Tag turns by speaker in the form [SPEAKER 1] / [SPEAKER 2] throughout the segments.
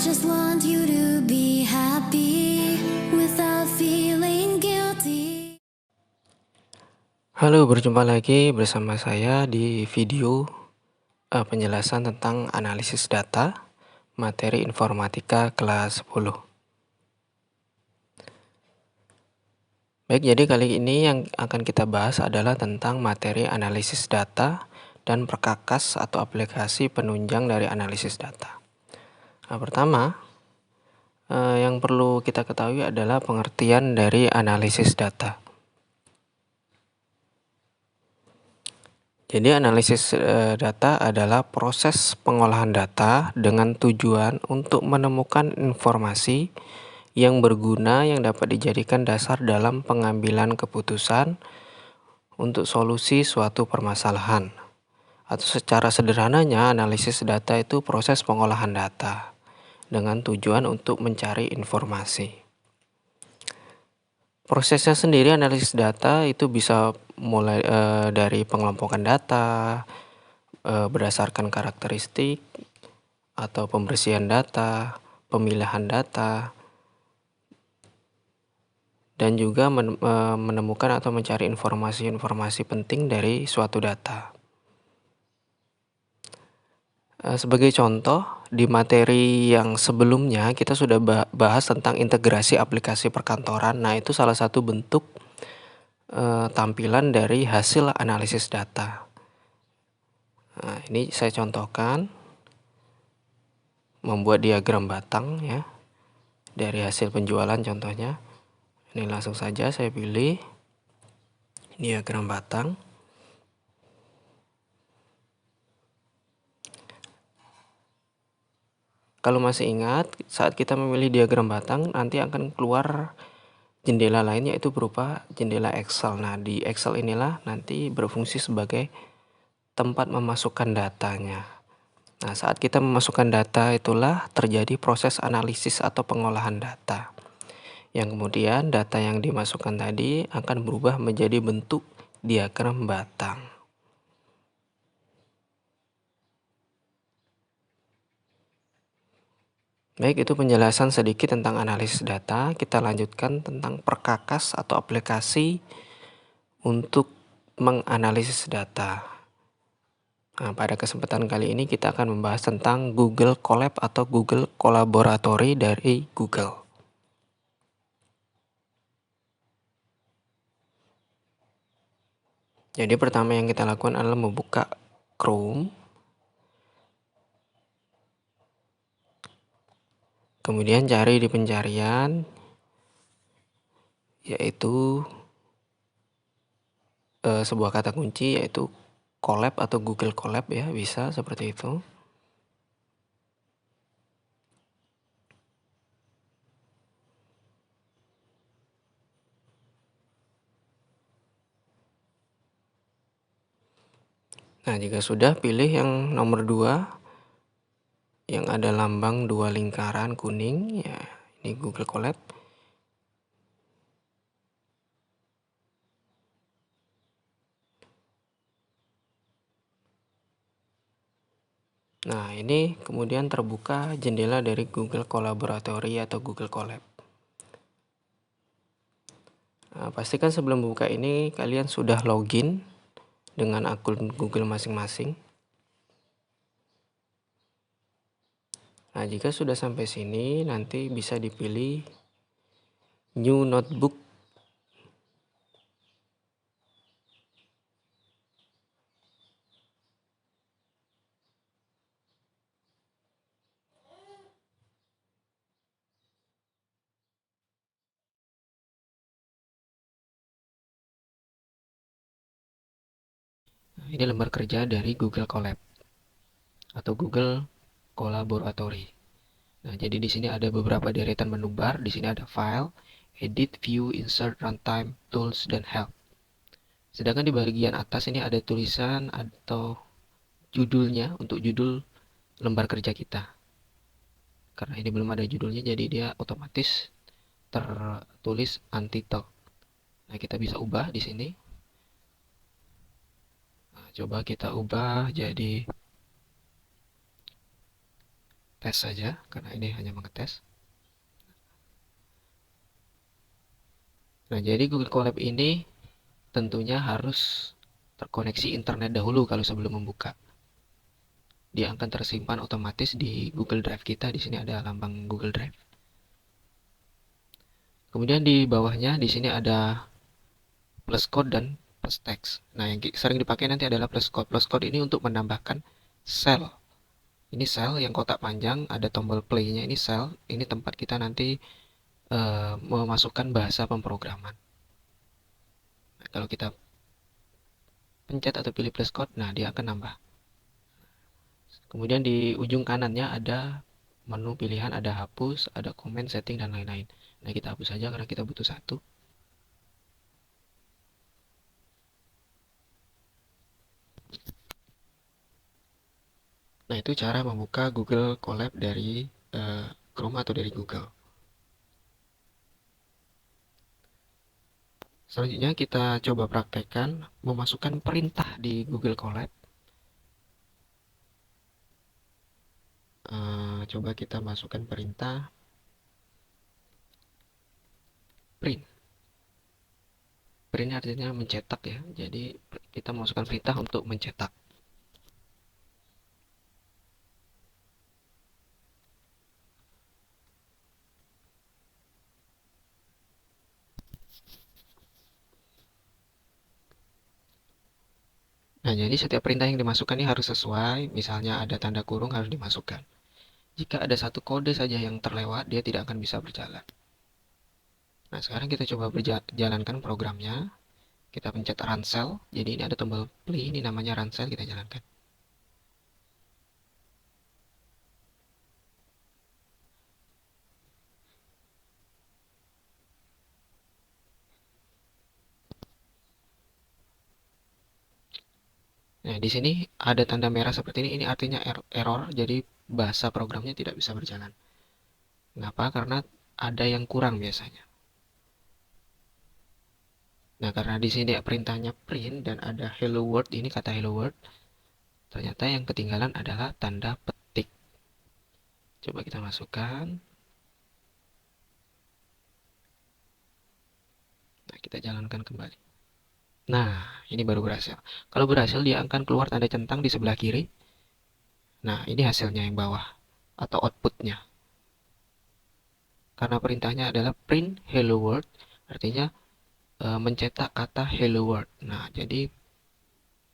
[SPEAKER 1] just want you to be happy without feeling guilty.
[SPEAKER 2] Halo, berjumpa lagi bersama saya di video penjelasan tentang analisis data, materi informatika kelas 10. Baik, jadi kali ini yang akan kita bahas adalah tentang materi analisis data dan perkakas atau aplikasi penunjang dari analisis data. Nah, pertama, yang perlu kita ketahui adalah pengertian dari analisis data. Jadi analisis data adalah proses pengolahan data dengan tujuan untuk menemukan informasi yang berguna yang dapat dijadikan dasar dalam pengambilan keputusan untuk solusi suatu permasalahan. Atau secara sederhananya, analisis data itu proses pengolahan data dengan tujuan untuk mencari informasi. Prosesnya sendiri analisis data itu bisa mulai dari pengelompokan data, berdasarkan karakteristik atau pembersihan data, pemilihan data, dan juga menemukan atau mencari informasi-informasi penting dari suatu data. Sebagai contoh, di materi yang sebelumnya kita sudah bahas tentang integrasi aplikasi perkantoran. Nah, itu salah satu bentuk tampilan dari hasil analisis data. Nah, ini saya contohkan membuat diagram batang ya dari hasil penjualan contohnya. Ini langsung saja saya pilih diagram batang. Kalau masih ingat, saat kita memilih diagram batang, nanti akan keluar jendela lain yaitu berupa jendela Excel. Nah, di Excel inilah nanti berfungsi sebagai tempat memasukkan datanya. Nah, saat kita memasukkan data itulah terjadi proses analisis atau pengolahan data. Yang kemudian data yang dimasukkan tadi akan berubah menjadi bentuk diagram batang. Baik, itu penjelasan sedikit tentang analisis data. Kita lanjutkan tentang perkakas atau aplikasi untuk menganalisis data. Nah, pada kesempatan kali ini kita akan membahas tentang Google Colab atau Google Kolaboratory dari Google. Jadi pertama yang kita lakukan adalah membuka Chrome. Kemudian cari di pencarian yaitu sebuah kata kunci yaitu Colab atau Google Colab ya, bisa seperti itu. Nah, jika sudah, pilih yang nomor 2 yang ada lambang 2 lingkaran kuning ya, ini Google Colab. Nah, ini kemudian terbuka jendela dari Google Kolaboratory atau Google Colab. Nah, pastikan sebelum buka ini kalian sudah login dengan akun Google masing-masing. Nah, jika sudah sampai sini, nanti bisa dipilih New Notebook. Nah, ini lembar kerja dari Google Colab atau Google Kolaboratory. Nah, jadi di sini ada beberapa deretan menu bar. Di sini ada File, Edit, View, Insert, Runtime, Tools, dan Help. Sedangkan di bagian atas ini ada tulisan atau judulnya untuk judul lembar kerja kita. Karena ini belum ada judulnya, jadi dia otomatis tertulis untitled. Nah, kita bisa ubah di sini. Nah, coba kita ubah jadi tes saja karena ini hanya mengetes. Nah, jadi Google Colab ini tentunya harus terkoneksi internet dahulu kalau sebelum membuka. Dia akan tersimpan otomatis di Google Drive kita. Di sini ada lambang Google Drive. Kemudian di bawahnya di sini ada plus code dan plus text. Nah, yang sering dipakai nanti adalah plus code. Plus code ini untuk menambahkan sel. Ini sel yang kotak panjang, ada tombol play-nya. Ini sel, ini tempat kita nanti memasukkan bahasa pemrograman. Nah, kalau kita pencet atau pilih plus code, nah dia akan nambah. Kemudian di ujung kanannya ada menu pilihan, ada hapus, ada komen, setting, dan lain-lain. Nah, kita hapus saja karena kita butuh satu. Nah, itu cara membuka Google Colab dari Chrome atau dari Google. Selanjutnya kita coba praktekkan memasukkan perintah di Google Colab. Coba kita masukkan perintah print. Print artinya mencetak ya. Jadi kita masukkan perintah untuk mencetak. Nah, jadi setiap perintah yang dimasukkan ini harus sesuai. Misalnya ada tanda kurung harus dimasukkan. Jika ada satu kode saja yang terlewat, dia tidak akan bisa berjalan. Nah, sekarang kita coba jalankan programnya. Kita pencet run cell. Jadi ini ada tombol play, ini namanya run cell, kita jalankan. Nah, di sini ada tanda merah seperti ini artinya error, jadi bahasa programnya tidak bisa berjalan. Kenapa? Karena ada yang kurang biasanya. Nah, karena di sini perintahnya print dan ada hello world, ini kata hello world, ternyata yang ketinggalan adalah tanda petik. Coba kita masukkan. Nah, kita jalankan kembali. Nah, ini baru berhasil. Kalau berhasil, dia akan keluar tanda centang di sebelah kiri. Nah, ini hasilnya yang bawah atau outputnya. Karena perintahnya adalah print hello world, artinya mencetak kata hello world. Nah, jadi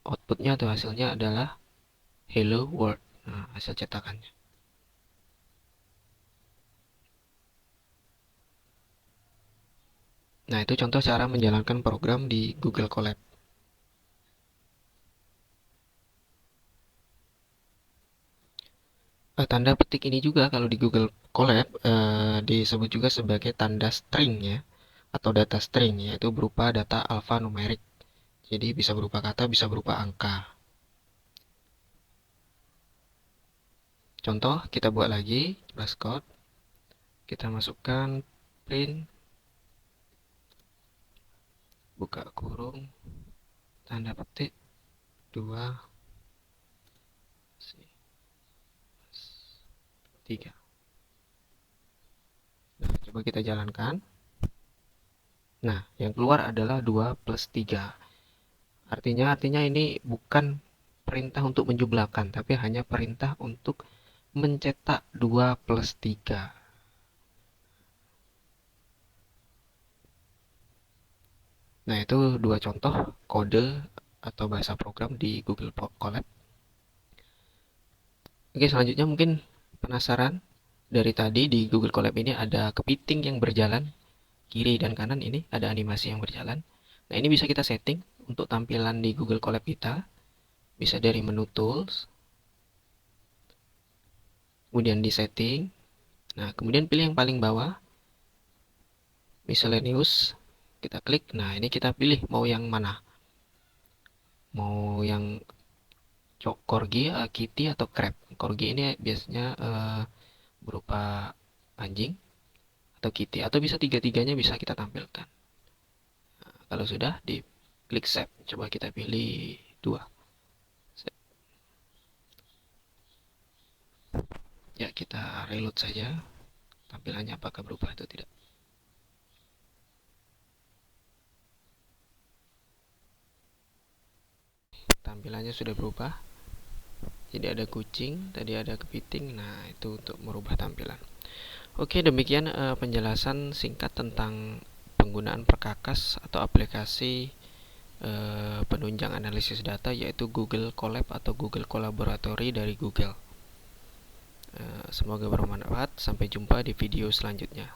[SPEAKER 2] outputnya atau hasilnya adalah hello world. Nah, hasil cetakannya. Nah, itu contoh cara menjalankan program di Google Colab. Tanda petik ini juga kalau di Google Colab disebut juga sebagai tanda string ya, atau data string, yaitu berupa data alfanumerik. Jadi bisa berupa kata, bisa berupa angka. Contoh, kita buat lagi plus code. Kita masukkan print, buka kurung, tanda petik, 2, 3. Nah, coba kita jalankan. Nah, yang keluar adalah 2 plus 3. Artinya ini bukan perintah untuk menjumlahkan, tapi hanya perintah untuk mencetak 2 plus 3. Nah, itu dua contoh kode atau bahasa program di Google Colab. Oke, selanjutnya mungkin penasaran. Dari tadi di Google Colab ini ada kepiting yang berjalan. Kiri dan kanan ini ada animasi yang berjalan. Nah, ini bisa kita setting untuk tampilan di Google Colab kita. Bisa dari menu Tools. Kemudian di Setting. Nah, kemudian pilih yang paling bawah. Miscellaneous. Kita klik. Nah, ini kita pilih mau yang mana. Mau yang corgi, kitty, atau crab. Corgi ini biasanya berupa anjing atau kitty. Atau bisa tiga-tiganya bisa kita tampilkan. Nah, kalau sudah, di klik Save. Coba kita pilih 2. Ya, kita reload saja tampilannya apakah berubah atau tidak. Tampilannya sudah berubah. Jadi ada kucing, tadi ada kepiting. Nah, itu untuk merubah tampilan. Oke, demikian penjelasan singkat tentang penggunaan perkakas atau aplikasi penunjang analisis data, yaitu Google Colab atau Google Collaboratory dari Google. Semoga bermanfaat. Sampai jumpa di video selanjutnya.